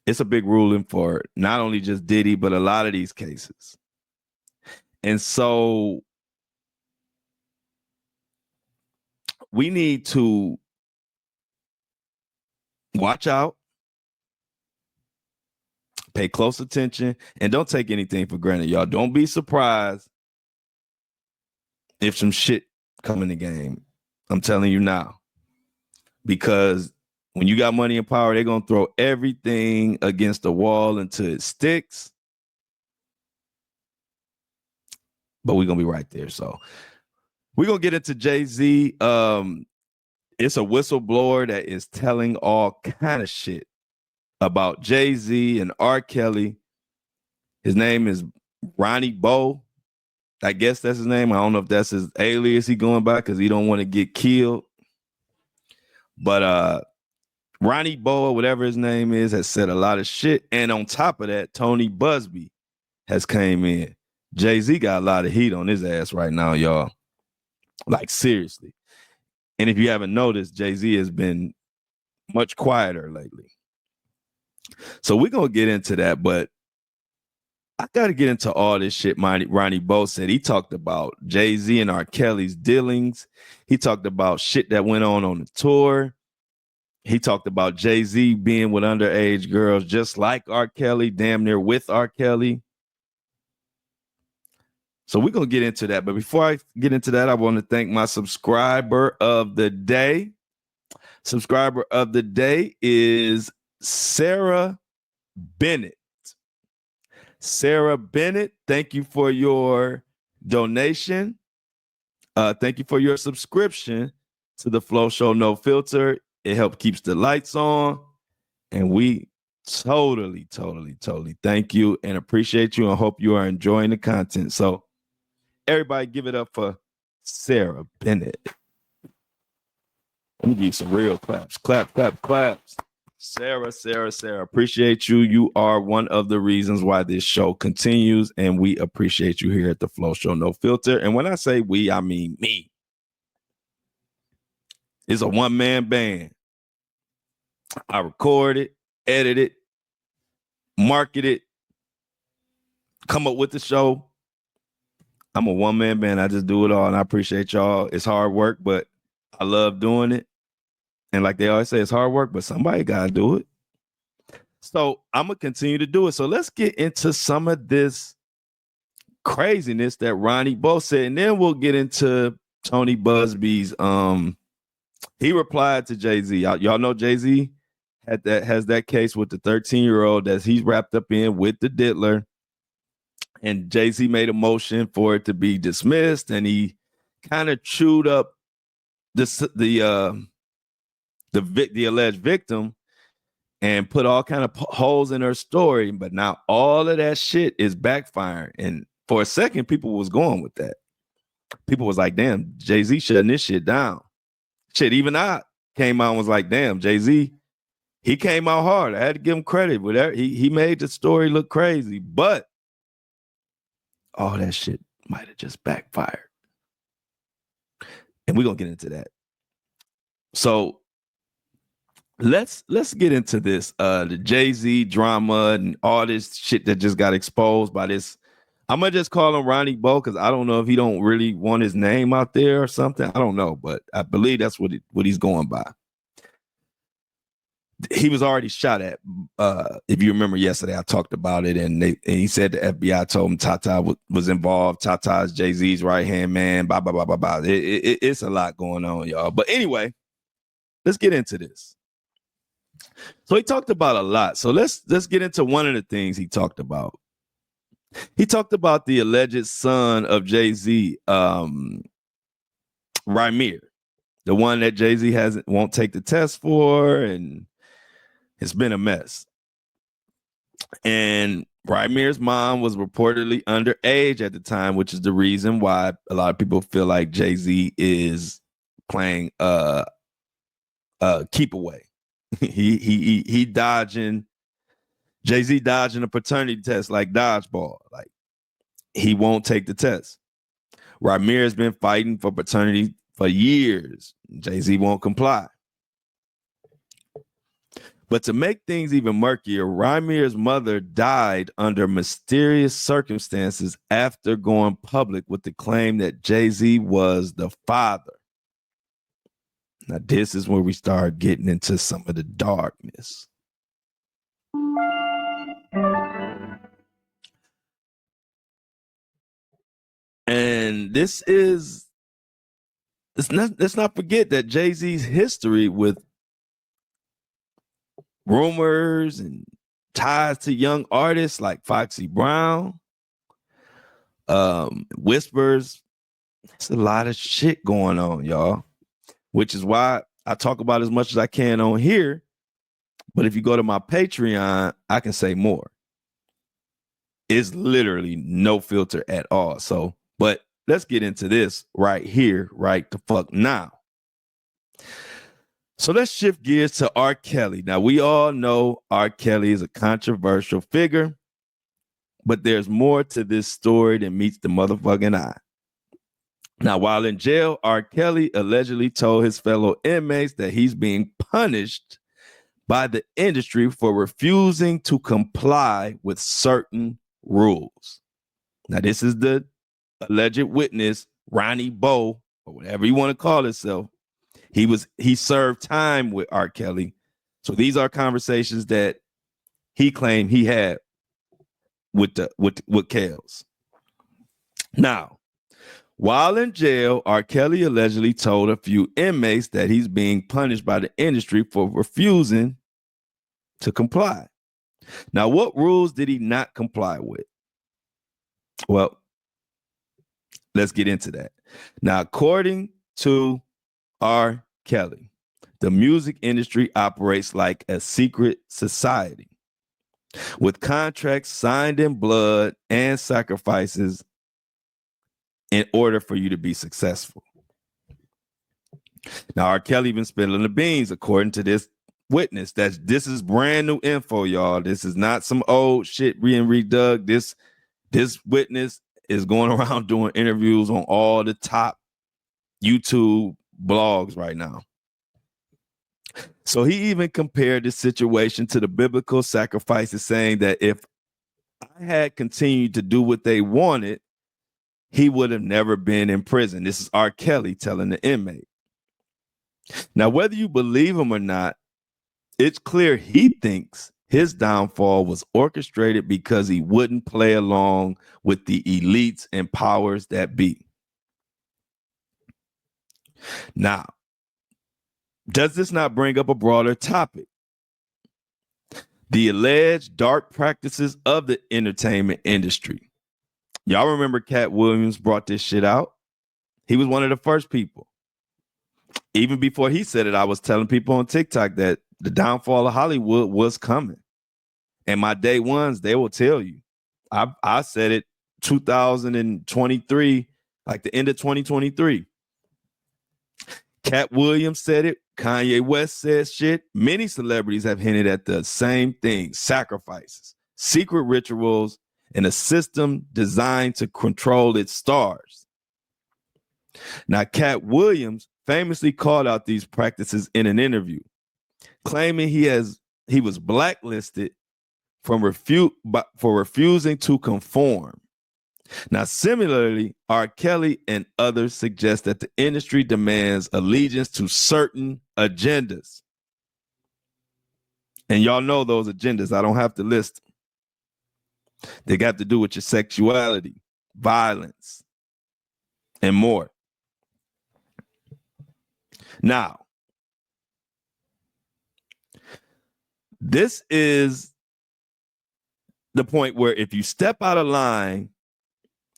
it's a big ruling for not only just Diddy, but a lot of these cases. And so we need to watch out, pay close attention, and don't take anything for granted, y'all. Don't be surprised if some shit come in the game. I'm telling you now. Because when you got money and power, they're going to throw everything against the wall until it sticks. But we're going to be right there. So we're going to get into Jay-Z. It's a whistleblower that is telling all kind of shit about Jay-Z and R. Kelly. His name is Ronnie Bo. I guess that's his name. I don't know if that's his alias he going by because he don't want to get killed. But Ronnie Bo, whatever his name is, has said a lot of shit. And on top of that, Tony Busby has came in. Jay-Z got a lot of heat on his ass right now, y'all. Like, seriously. And if you haven't noticed, Jay-Z has been much quieter lately. So we're going to get into that, but I got to get into all this shit Ronnie Bo said. He talked about Jay-Z and R. Kelly's dealings. He talked about shit that went on the tour. He talked about Jay-Z being with underage girls just like R. Kelly, damn near with R. Kelly. So we're going to get into that. But before I get into that, I want to thank my subscriber of the day. Subscriber of the day is Sarah Bennett. Sarah Bennett, thank you for your donation. Thank you for your subscription to the Flow Show No Filter. It helps keeps the lights on. And we totally thank you and appreciate you and hope you are enjoying the content. So everybody give it up for Sarah Bennett. Let me give you some real claps. Clap, clap, claps. Sarah. Appreciate you. You are one of the reasons why this show continues, and we appreciate you here at the Flow Show No Filter. And when I say we, I mean me. It's a one-man band. I record it, edit it, market it, come up with the show. I'm a one-man band. I just do it all, and I appreciate y'all. It's hard work, but I love doing it. And like they always say, it's hard work, but somebody got to do it. So I'm going to continue to do it. So let's get into some of this craziness that Ronnie Bo said, and then we'll get into Tony Busby's. He replied to Jay-Z. Y'all know Jay-Z has that case with the 13-year-old that he's wrapped up in with the diddler. And Jay-Z made a motion for it to be dismissed, and he kind of chewed up the alleged victim and put all kind of holes in her story. But now all of that shit is backfiring. And for a second, people was going with that. People was like, damn, Jay-Z shutting this shit down. Shit, even I came out and was like, damn, Jay-Z, he came out hard. I had to give him credit. Whatever. He made the story look crazy. But all that shit might have just backfired. And we're going to get into that. So let's get into this. The Jay-Z drama and all this shit that just got exposed by this. I'm going to just call him Ronnie Bo because I don't know if he don't really want his name out there or something. I don't know, but I believe that's what he's going by. He was already shot at. If you remember yesterday, I talked about it, and he said the FBI told him Tata was involved. Tata is Jay-Z's right-hand man, blah, blah, blah, blah, blah. It's a lot going on, y'all. But anyway, let's get into this. So he talked about a lot. So let's get into one of the things he talked about. He talked about the alleged son of Jay-Z, Rymere, the one that Jay-Z won't take the test for, and it's been a mess. And Rymere's mom was reportedly underage at the time, which is the reason why a lot of people feel like Jay-Z is playing keep away. he dodging. Jay-Z dodging a paternity test like dodgeball. Like, he won't take the test. Rymere has been fighting for paternity for years. Jay-Z won't comply. But to make things even murkier, Ramir's mother died under mysterious circumstances after going public with the claim that Jay-Z was the father. Now, this is where we start getting into some of the darkness. And this is, let's not forget that Jay-Z's history with rumors and ties to young artists like Foxy Brown, whispers. It's a lot of shit going on, y'all, which is why I talk about as much as I can on here. But if you go to my Patreon, I can say more. It's literally no filter at all. So, but let's get into this right here, right the fuck now. So let's shift gears to R. Kelly. Now, we all know R. Kelly is a controversial figure, but there's more to this story than meets the motherfucking eye. Now, while in jail, R. Kelly allegedly told his fellow inmates that he's being punished by the industry for refusing to comply with certain rules. Now, this is the alleged witness, Ronnie Bo, or whatever you want to call himself. He served time with R. Kelly. So these are conversations that he claimed he had with Kels. Now, while in jail, R. Kelly allegedly told a few inmates that he's being punished by the industry for refusing to comply. Now, what rules did he not comply with? Well, let's get into that. Now, according to R. Kelly, the music industry operates like a secret society with contracts signed in blood and sacrifices in order for you to be successful. Now, R. Kelly been spilling the beans, according to this witness. This is brand new info, y'all. This is not some old shit being redug. This witness is going around doing interviews on all the top YouTube blogs right now. So he even compared this situation to the biblical sacrifices, saying that if I had continued to do what they wanted, he would have never been in prison. This is R. Kelly telling the inmate. Now, whether you believe him or not, it's clear he thinks his downfall was orchestrated because he wouldn't play along with the elites and powers that be. Now, does this not bring up a broader topic? The alleged dark practices of the entertainment industry. Y'all remember Cat Williams brought this shit out? He was one of the first people. Even before he said it, I was telling people on TikTok that the downfall of Hollywood was coming. And my day ones, they will tell you. I said it 2023, like the end of 2023. Cat Williams said it. Kanye West said shit. Many celebrities have hinted at the same thing: sacrifices, secret rituals, and a system designed to control its stars. Now, Cat Williams famously called out these practices in an interview, claiming he was blacklisted for refusing to conform. Now, similarly, R. Kelly and others suggest that the industry demands allegiance to certain agendas. And y'all know those agendas. I don't have to list them. They got to do with your sexuality, violence, and more. Now, this is the point where if you step out of line,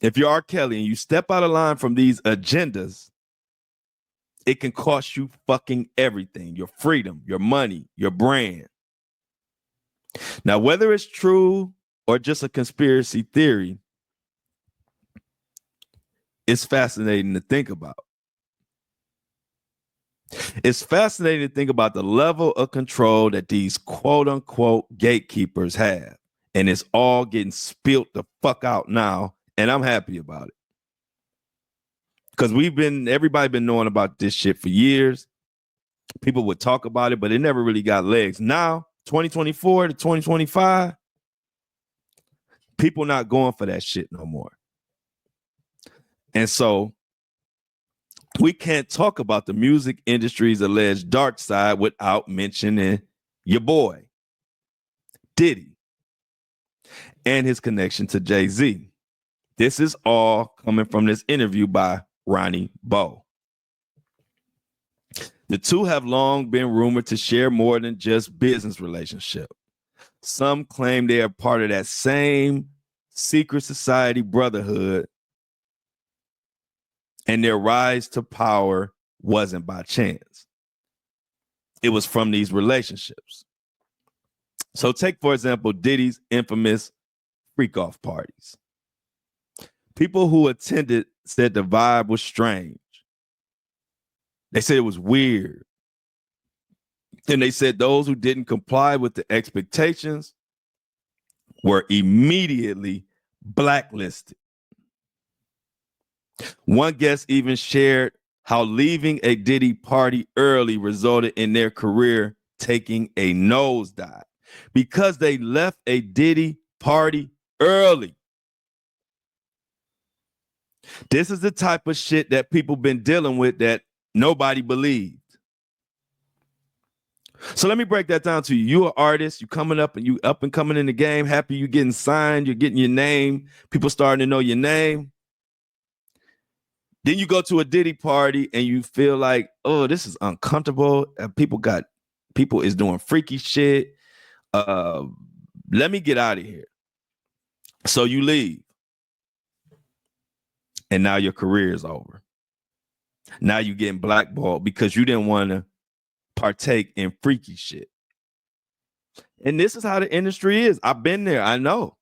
if you're R. Kelly and you step out of line from these agendas, it can cost you fucking everything: your freedom, your money, your brand. Now, whether it's true or just a conspiracy theory, it's fascinating to think about. It's fascinating to think about the level of control that these quote unquote gatekeepers have. And it's all getting spilt the fuck out now. And I'm happy about it. Because everybody been knowing about this shit for years. People would talk about it, but it never really got legs. Now 2024 to 2025, people not going for that shit no more. And so we can't talk about the music industry's alleged dark side without mentioning your boy, Diddy, and his connection to Jay-Z. This is all coming from this interview by Ronnie Bo. The two have long been rumored to share more than just business relationship. Some claim they are part of that same secret society brotherhood, and their rise to power wasn't by chance. It was from these relationships. So take, for example, Diddy's infamous freak-off parties. People who attended said the vibe was strange. They said it was weird. And they said those who didn't comply with the expectations were immediately blacklisted. One guest even shared how leaving a Diddy party early resulted in their career taking a nosedive because they left a Diddy party early. This is the type of shit that people been dealing with that nobody believed. So let me break that down to you. You're an artist, you coming up and you up and coming in the game, happy you getting signed, you're getting your name, people starting to know your name. Then you go to a Diddy party and you feel like, oh, this is uncomfortable. People is doing freaky shit. Let me get out of here. So you leave. And now your career is over. Now you're getting blackballed because you didn't want to partake in freaky shit. And this is how the industry is. I've been there. I know.